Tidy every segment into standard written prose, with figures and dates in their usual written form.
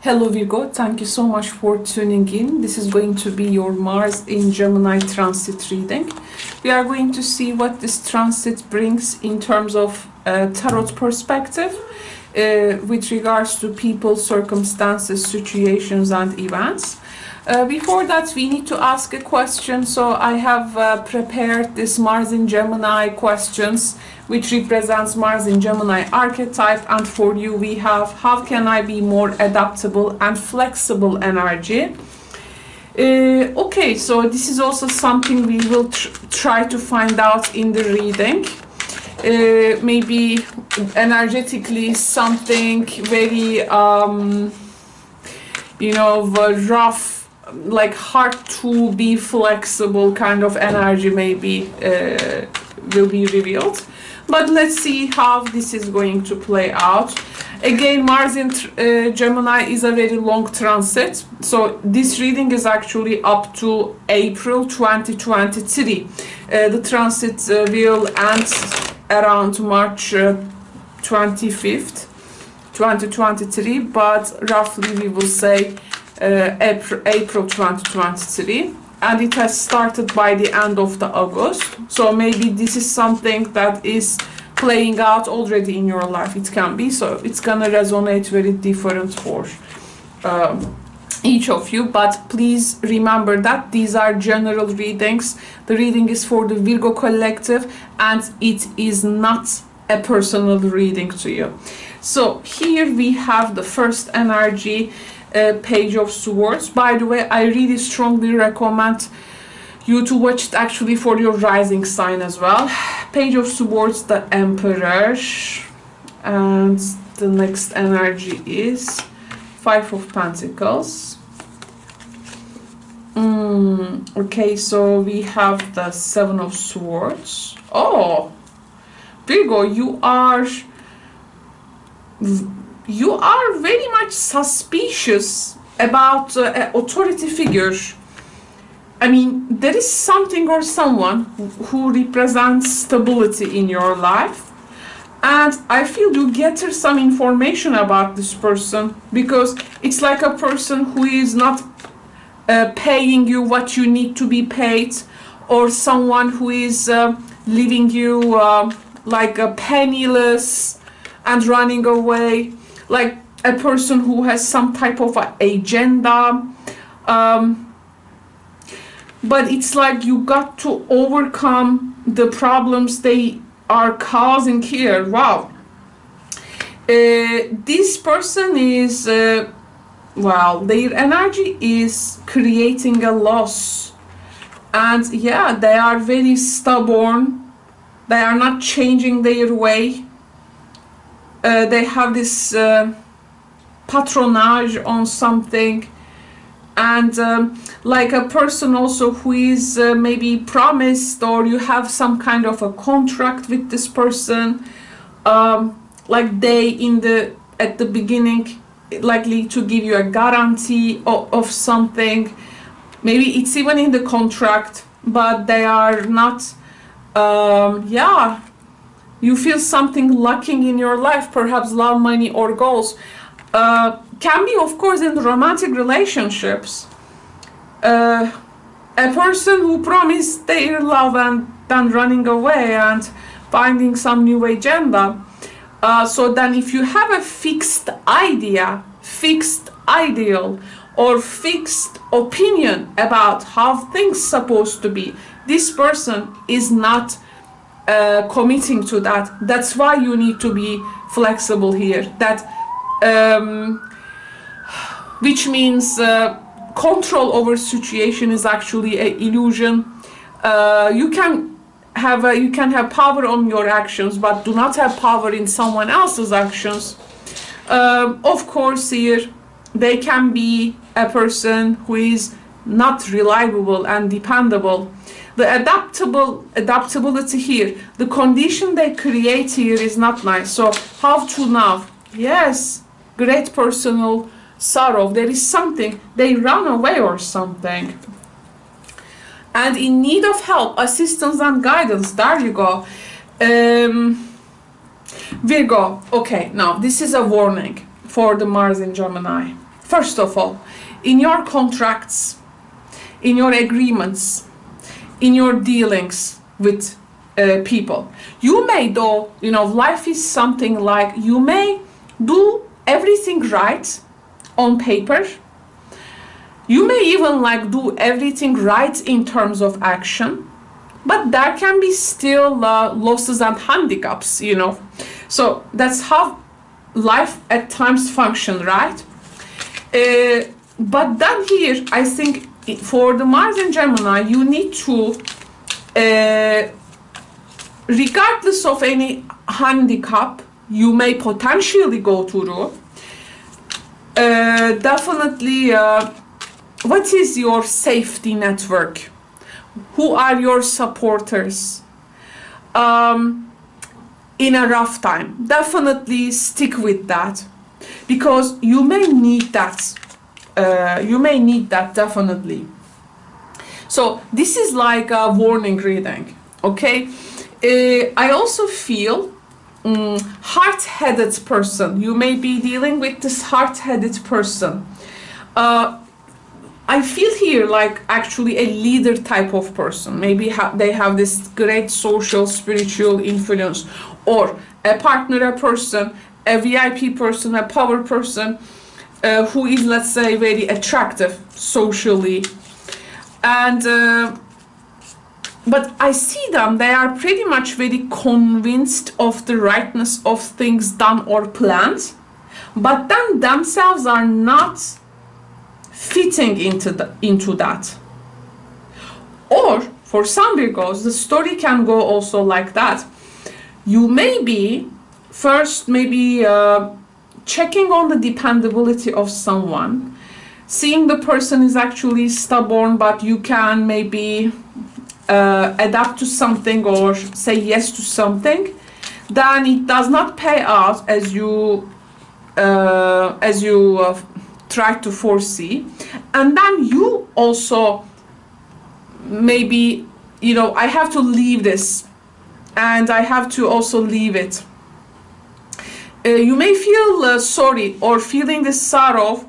Hello Virgo, thank you so much for tuning in. This is going to be your Mars in Gemini transit reading. We are going to see what this transit brings in terms of tarot perspective with regards to people, circumstances, situations and events. Before that, we need to ask a question. So I have prepared this Mars in Gemini questions, which represents Mars in Gemini archetype. And for you, we have how can I be more adaptable and flexible energy. Okay, so this is also something we will try to find out in the reading. Maybe energetically something very, rough, like hard to be flexible kind of energy maybe will be revealed. But let's see how this is going to play out. Again, Mars in Gemini is a very long transit. So this reading is actually up to April 2023. The transit will end around March 25th, 2023. But roughly we will say April 2023, and it has started by the end of the August. So maybe this is something that is playing out already in your life. It can be, so it's gonna resonate very different for each of you. But please remember that these are general readings. The reading is for the Virgo collective and it is not a personal reading to you. So here we have the first energy, Page of Swords. By the way, I really strongly recommend you to watch it actually for your rising sign as well. Page of Swords, the Emperor, and the next energy is Five of Pentacles. Okay, so we have the Seven of Swords. Oh, Virgo, you are very much suspicious about authority figures. I mean, there is something or someone who represents stability in your life, and I feel you get some information about this person, because it's like a person who is not paying you what you need to be paid, or someone who is leaving you like a penniless and running away, like a person who has some type of agenda, but it's like you got to overcome the problems they are causing here. Wow. This person is well, their energy is creating a loss, and yeah, they are very stubborn. They are not changing their way. They have this patronage on something, and like a person also who is maybe promised, or you have some kind of a contract with this person, like they at the beginning likely to give you a guarantee of something. Maybe it's even in the contract, but they are not, yeah, you feel something lacking in your life, perhaps love, money, or goals. Can be, of course, in romantic relationships. A person who promised their love and then running away and finding some new agenda. So then if you have a fixed idea, fixed ideal, or fixed opinion about how things supposed to be, this person is not committing to that. That's why you need to be flexible here. That which means control over situation is actually an illusion. You can have power on your actions, but do not have power in someone else's actions. Of course, here they can be a person who is not reliable and dependable. The adaptability here, the condition they create here is not nice. So how to now? Yes, great personal sorrow. There is something, they run away or something, and in need of help, assistance and guidance. There you go. Virgo, okay, now this is a warning for the Mars in Gemini. First of all, in your contracts, in your agreements, in your dealings with people. You may, though, you know, life is something like you may do everything right on paper. You may even like do everything right in terms of action, but there can be still losses and handicaps, you know. So that's how life at times function, right? But then here, I think for the Mars and Gemini, you need to, regardless of any handicap you may potentially go through, definitely, what is your safety network? Who are your supporters? In a rough time, definitely stick with that, because you may need that. You may need that, definitely. So this is like a warning reading, okay? I also feel hard-headed person. You may be dealing with this hard-headed person. I feel here like actually a leader type of person. Maybe they have this great social, spiritual influence, or a partner, a person, a VIP person, a power person, who is, let's say, very attractive socially. And but I see them, they are pretty much very convinced of the rightness of things done or planned, but then themselves are not fitting into that. Or for some Virgos, the story can go also like that. You may be first maybe checking on the dependability of someone, seeing the person is actually stubborn, but you can maybe adapt to something or say yes to something. Then it does not pay out as you try to foresee, and then you also maybe, you know, I have to leave this and I have to also leave it. You may feel sorry or feeling this sorrow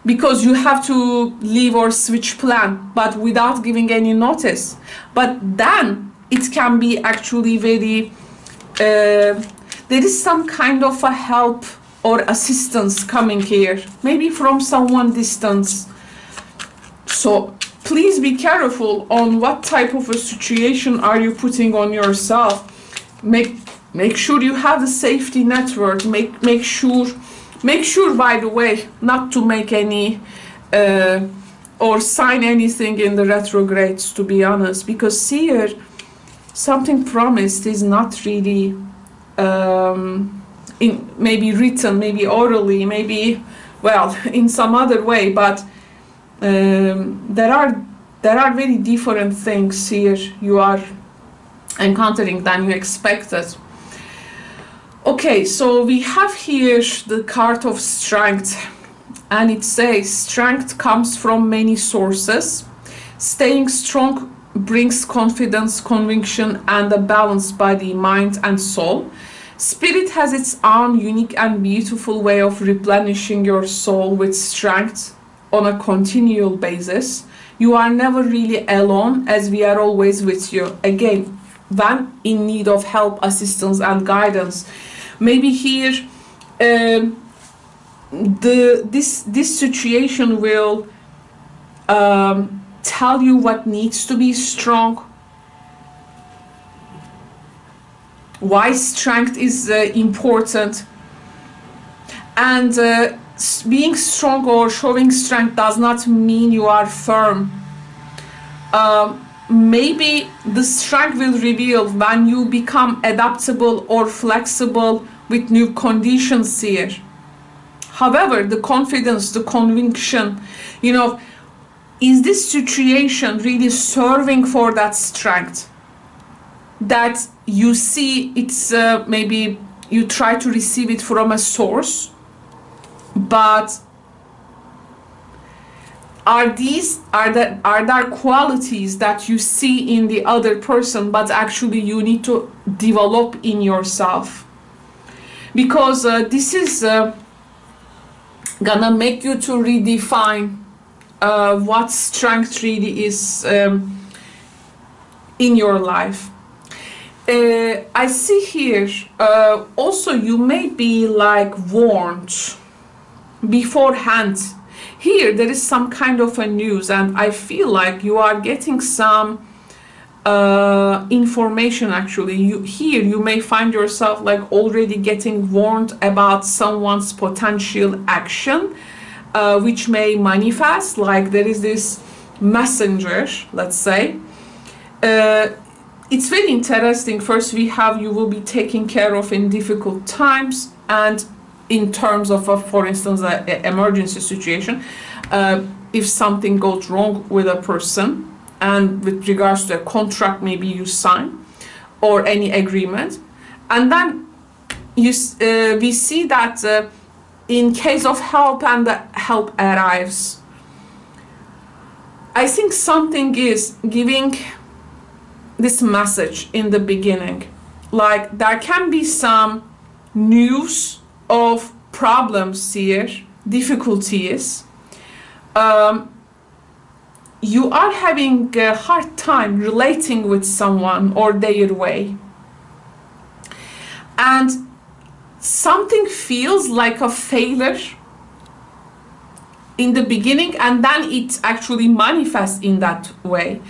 because you have to leave or switch plan, but without giving any notice. But then it can be actually very, there is some kind of a help or assistance coming here, maybe from someone distant. So please be careful on what type of a situation are you putting on yourself. Make sure you have a safety network. Make sure, by the way, not to make any or sign anything in the retrogrades, to be honest, because here something promised is not really in maybe written, maybe orally, maybe, well, in some other way, but there are very different things here you are encountering than you expected. Okay, so we have here the card of strength, and it says strength comes from many sources. Staying strong brings confidence, conviction, and a balanced body, mind, and soul. Spirit has its own unique and beautiful way of replenishing your soul with strength on a continual basis. You are never really alone, as we are always with you. Again, when in need of help, assistance, and guidance. Maybe here, this situation will tell you what needs to be strong, why strength is important, and being strong or showing strength does not mean you are firm. Maybe the strength will reveal when you become adaptable or flexible with new conditions here. However, the confidence, the conviction, you know, is this situation really serving for that strength? That you see it's maybe you try to receive it from a source, but are there qualities that you see in the other person but actually you need to develop in yourself? Because this is gonna make you to redefine what strength really is in your life. I see here also you may be like warned beforehand. Here there is some kind of a news, and I feel like you are getting some information. Actually, you may find yourself like already getting warned about someone's potential action, which may manifest. Like there is this messenger, let's say. It's very interesting. First we have you will be taken care of in difficult times, and in terms of for instance an emergency situation, if something goes wrong with a person, and with regards to a contract maybe you sign or any agreement, and then we see that in case of help, and the help arrives, I think something is giving this message in the beginning, like there can be some news of problems here, difficulties. You are having a hard time relating with someone or their way, and something feels like a failure in the beginning, and then it actually manifests in that way.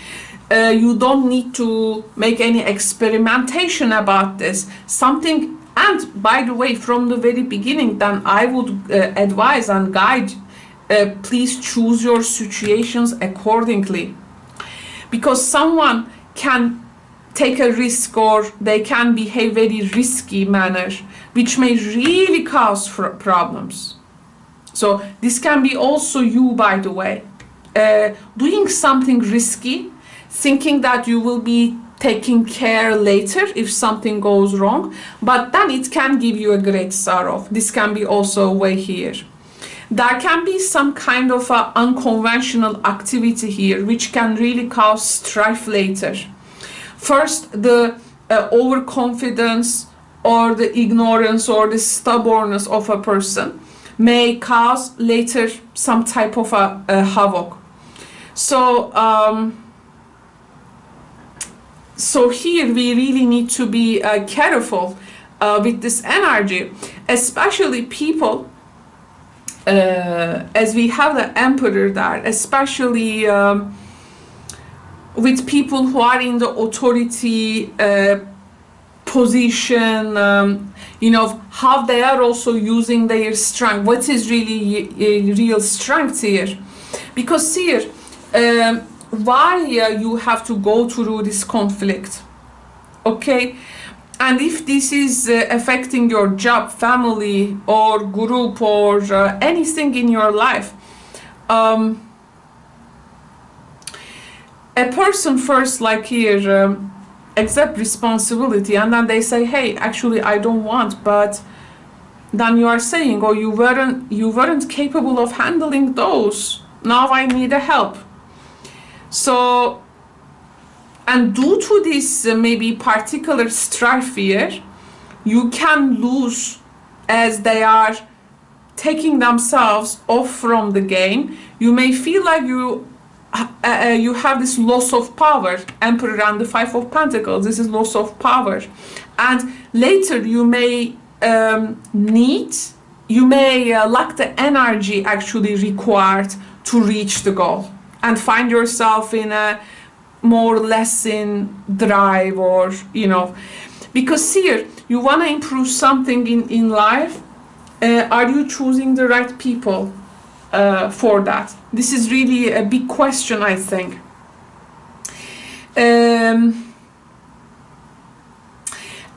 You don't need to make any experimentation about this. Something, and by the way, from the very beginning, then I would advise and guide, please choose your situations accordingly, because someone can take a risk or they can behave very risky manner, which may really cause problems. So this can be also you, by the way, doing something risky, thinking that you will be taking care later if something goes wrong, but then it can give you a great sorrow. This can be also a way here. There can be some kind of unconventional activity here which can really cause strife later. First, the overconfidence or the ignorance or the stubbornness of a person may cause later some type of a havoc. So here we really need to be careful with this energy, especially people, as we have the Emperor there, especially with people who are in the authority position, you know, how they are also using their strength. What is really real strength here? Because here, why you have to go through this conflict, okay? And if this is affecting your job, family, or group, or anything in your life, a person first, like here, accept responsibility, and then they say, hey, actually I don't want, but then you are saying, oh, you weren't capable of handling those, now I need a help. So, and due to this maybe particular strife here, you can lose, as they are taking themselves off from the game. You may feel like you have this loss of power. Emperor and the Five of Pentacles, this is loss of power. And later you may lack the energy actually required to reach the goal, and find yourself in a more or less in drive, or you know, because here you want to improve something in life. Are you choosing the right people for that? This is really a big question, I think.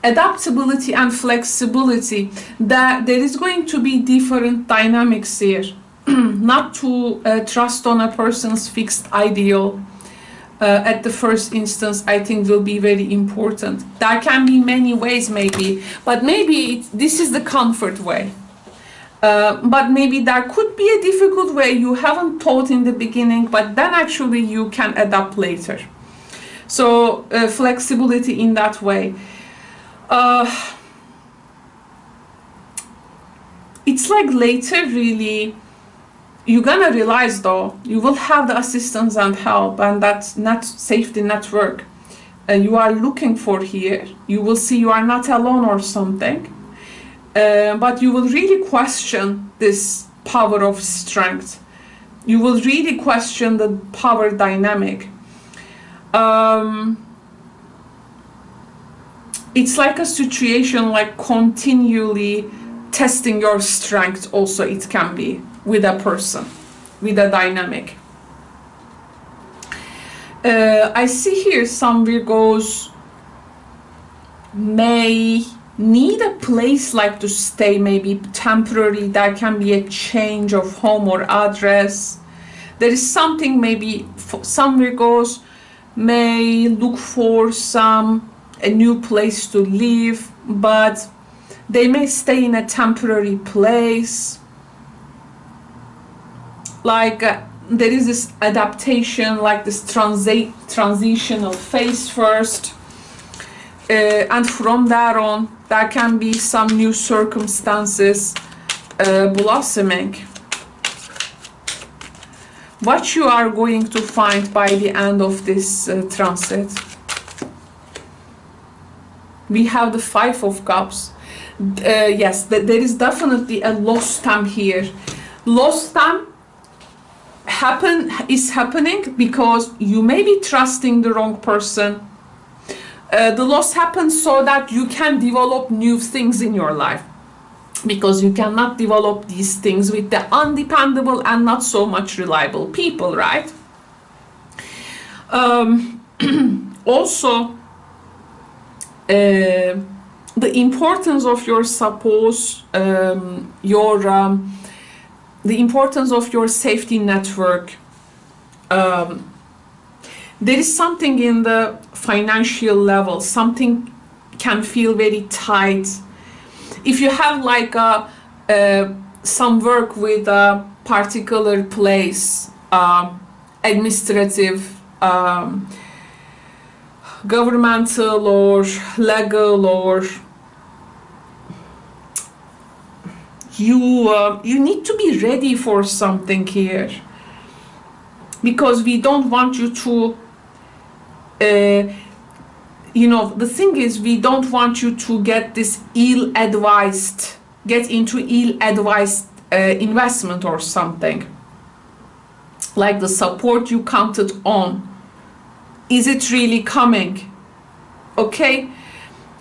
Adaptability and flexibility, that there is going to be different dynamics here. Not to trust on a person's fixed ideal at the first instance, I think will be very important. There can be many ways maybe, but maybe this is the comfort way. But maybe there could be a difficult way you haven't thought in the beginning, but then actually you can adapt later. So flexibility in it it's like later really you're gonna realize though you will have the assistance and help, and that's not safety network you are looking for here. You will see you are not alone or something, but you will really question this power of strength. You will really question the power dynamic. It's like a situation like continually testing your strength also, it can be with a person, with a dynamic. I see here some Virgos may need a place like to stay, maybe temporary. That can be a change of home or address. There is something, maybe some Virgos may look for a new place to live, but they may stay in a temporary place. Like there is this adaptation, like this transitional phase first, and from there on there can be some new circumstances blossoming. What you are going to find by the end of this transit? We have the Five of Cups. Yes, there is definitely a lost time here. Lost time is happening because you may be trusting the wrong person. The loss happens so that you can develop new things in your life, because you cannot develop these things with the undependable and not so much reliable people, right? Also, the importance of your the importance of your safety network. There is something in the financial level, something can feel very tight. If you have like some work with a particular place, administrative, governmental or legal, or you need to be ready for something here, because we don't want you to you know, the thing is, we don't want you to get into ill-advised investment or something. Like the support you counted on, is it really coming? Okay,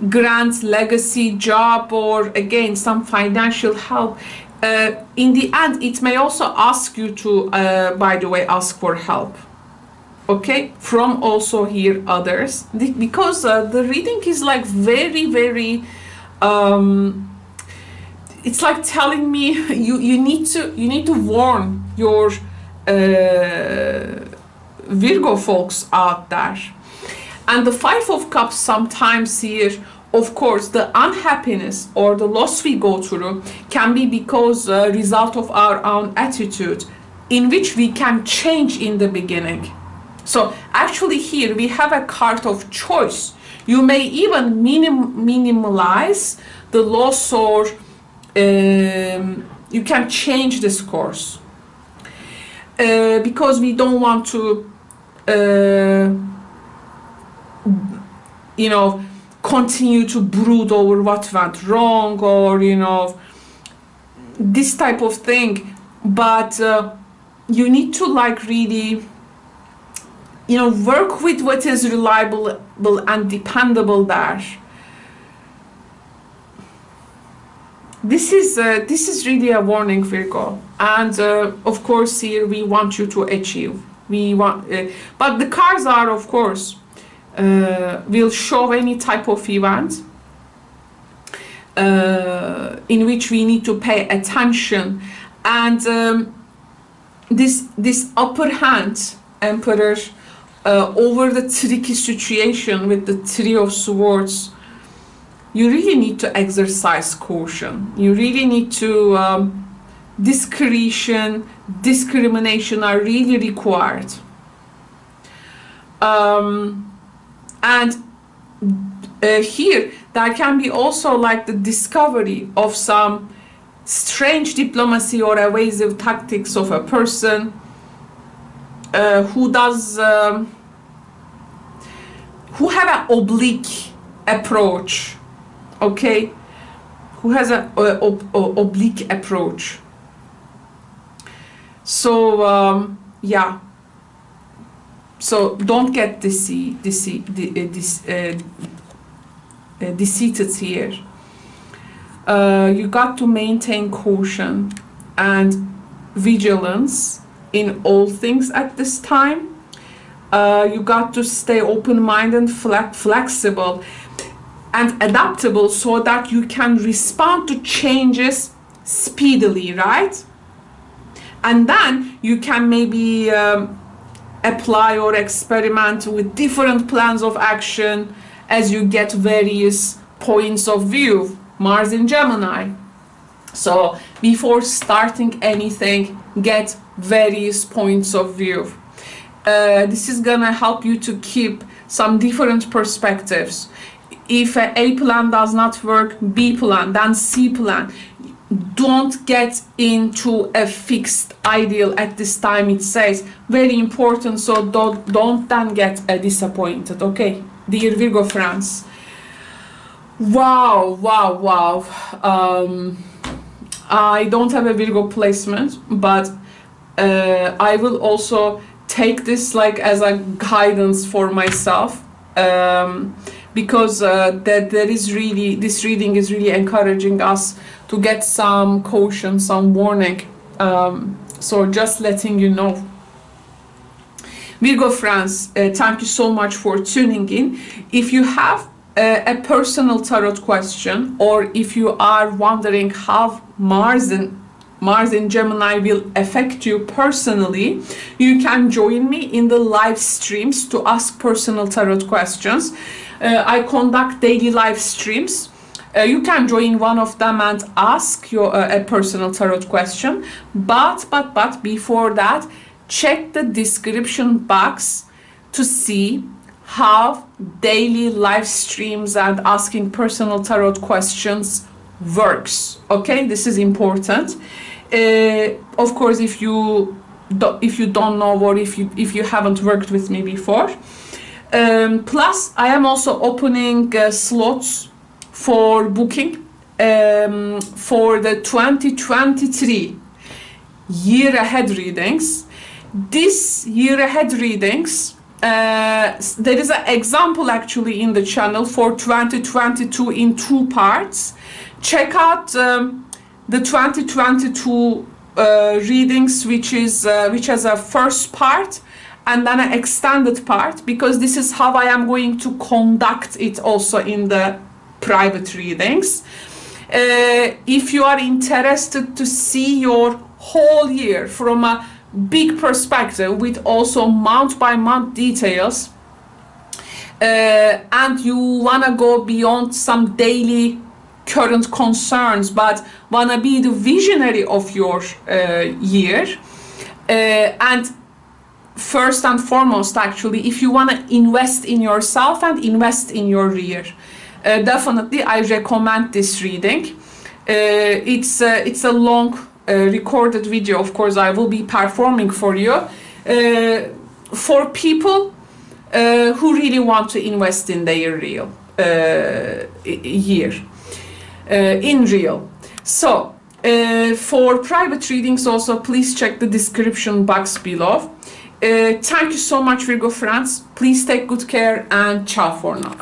grants, legacy, job, or again some financial help. In the end, it may also ask you to, by the way, ask for help. Okay, from also here others, because the reading is like very, very. It's like telling me you need to warn your Virgo folks out there. And the Five of Cups sometimes here, of course, the unhappiness or the loss we go through can be because a result of our own attitude, in which we can change in the beginning. So actually here we have a card of choice. You may even minimize the loss, or you can change this course, because we don't want to you know, continue to brood over what went wrong, or you know, this type of thing. But you need to like really, you know, work with what is reliable and dependable there. This is really a warning, Virgo, and of course here we want you to achieve. We want, but the cards are, of course, will show any type of event in which we need to pay attention, and this upper hand, Emperor, over the tricky situation with the Three of Swords, you really need to exercise caution. You really need to, discretion, discrimination are really required. And here there can be also like the discovery of some strange diplomacy or evasive tactics of a person who have an oblique approach, okay, who has an oblique approach. So yeah, so don't get deceited here. You got to maintain caution and vigilance in all things at this time. You got to stay open-minded, flexible and adaptable so that you can respond to changes speedily, right? And then you can maybe apply or experiment with different plans of action as you get various points of view. Mars in Gemini. So before starting anything, get various points of view. This is gonna help you to keep some different perspectives. If A plan does not work, B plan, then C plan. Don't get into a fixed ideal at this time, it says. Very important, so don't then get disappointed, okay? Dear Virgo friends. Wow. I don't have a Virgo placement, but I will also take this like as a guidance for myself, because this reading is really encouraging us to get some caution, some warning. So just letting you know. Virgo friends, thank you so much for tuning in. If you have a personal tarot question, or if you are wondering how Mars in Gemini will affect you personally, you can join me in the live streams to ask personal tarot questions. I conduct daily live streams. You can join one of them and ask your a personal tarot question. But before that, check the description box to see how daily live streams and asking personal tarot questions works. Okay, this is important. Of course, if you don't know, or if you haven't worked with me before. Plus, I am also opening slots for booking for the 2023 year ahead readings. This year ahead readings, there is an example actually in the channel for 2022 in 2 parts. Check out the 2022 readings, which has a first part and then an extended part, because this is how I am going to conduct it also in the private readings. If you are interested to see your whole year from a big perspective with also month by month details, and you want to go beyond some daily current concerns but want to be the visionary of your year, and first and foremost, actually, if you want to invest in yourself and invest in your year, definitely I recommend this reading. It's a long recorded video, of course, I will be performing for you, for people who really want to invest in their real year, in real. So for private readings also, please check the description box below. Thank you so much, Virgo friends. Please take good care and ciao for now.